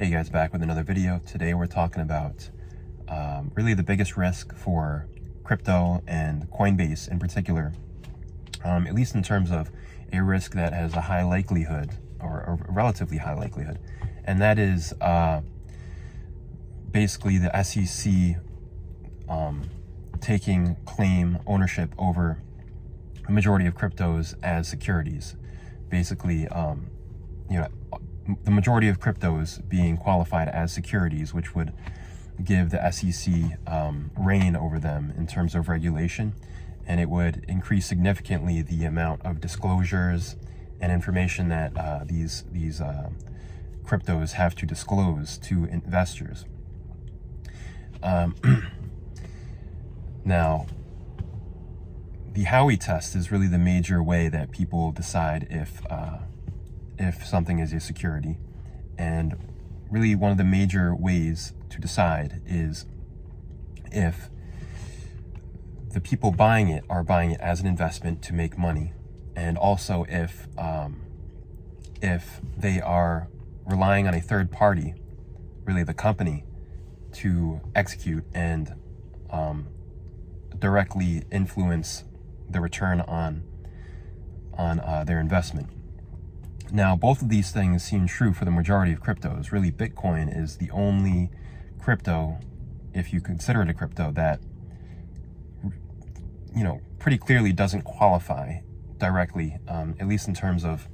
Hey guys, back with another video. Today we're talking about really the biggest risk for crypto and Coinbase in particular, at least in terms of a risk that has a high likelihood or a relatively high likelihood, and that is basically the SEC taking claim ownership over a majority of cryptos as securities. Basically, the majority of cryptos being qualified as securities, which would give the SEC reign over them in terms of regulation, and it would increase significantly the amount of disclosures and information that these cryptos have to disclose to investors. Now, the Howey test is really the major way that people decide if something is a security, and really one of the major ways to decide is if the people buying it are buying it as an investment to make money, and also if they are relying on a third party, really the company, to execute and directly influence the return on their investment. Now, both of these things seem true for the majority of cryptos. Really, Bitcoin is the only crypto, if you consider it a crypto, that pretty clearly doesn't qualify directly, at least in terms of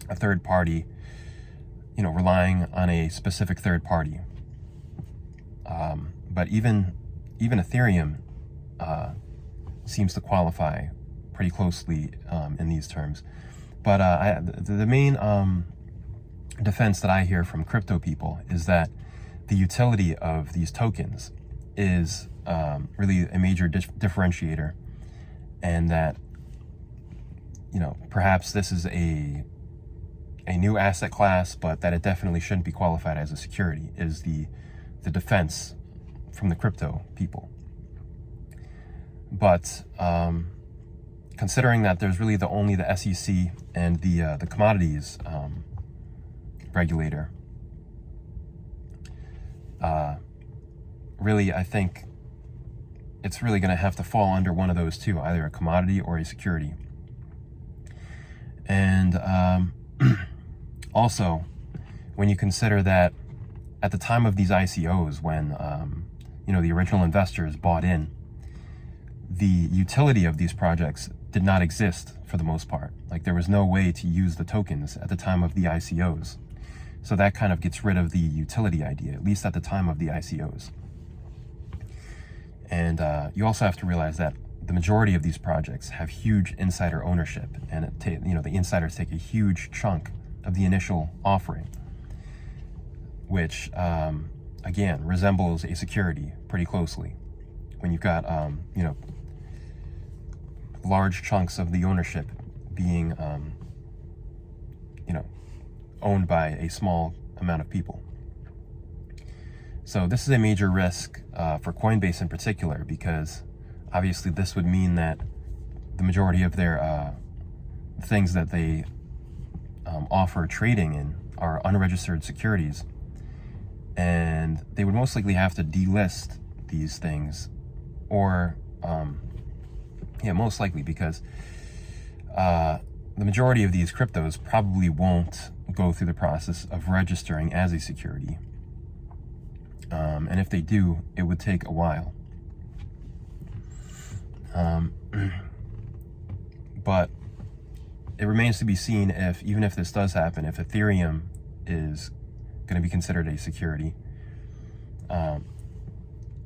a third party, relying on a specific third party. But even Ethereum seems to qualify pretty closely in these terms. But the main defense that I hear from crypto people is that the utility of these tokens is really a major differentiator, and that perhaps this is a new asset class, but that it definitely shouldn't be qualified as a security, is the defense from the crypto people. But considering that there's really only the SEC and the commodities regulator, really I think it's really going to have to fall under one of those two, either a commodity or a security. And also, when you consider that at the time of these ICOs, when the original investors bought in, the utility of these projects did not exist for the most part. Like, there was no way to use the tokens at the time of the ICOs. So that kind of gets rid of the utility idea, at least at the time of the ICOs. And you also have to realize that the majority of these projects have huge insider ownership, and the insiders take a huge chunk of the initial offering, which again resembles a security pretty closely. When you've got large chunks of the ownership being owned by a small amount of people. So this is a major risk for Coinbase in particular, because obviously this would mean that the majority of their things that they offer trading in are unregistered securities, and they would most likely have to delist these things, or most likely, because the majority of these cryptos probably won't go through the process of registering as a security, and if they do, it would take a while. But it remains to be seen if, even if this does happen, if Ethereum is going to be considered a security.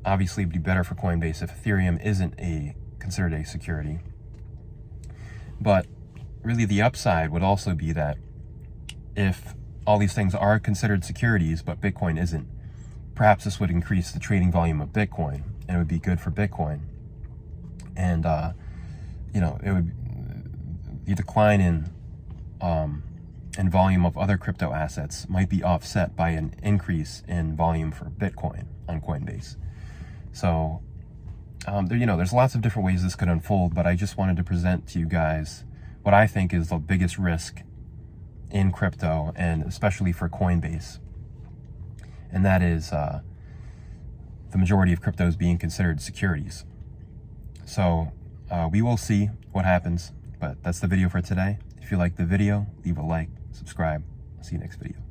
Obviously, it'd be better for Coinbase if Ethereum isn't considered a security. But really, the upside would also be that if all these things are considered securities, but Bitcoin isn't, perhaps this would increase the trading volume of Bitcoin, and it would be good for Bitcoin. And it would, the decline in volume of other crypto assets might be offset by an increase in volume for Bitcoin on Coinbase. So there's lots of different ways this could unfold, but I just wanted to present to you guys what I think is the biggest risk in crypto, and especially for Coinbase. and that is the majority of cryptos being considered securities. So we will see what happens, but that's the video for today. If you like the video, leave a like, subscribe. See you next video.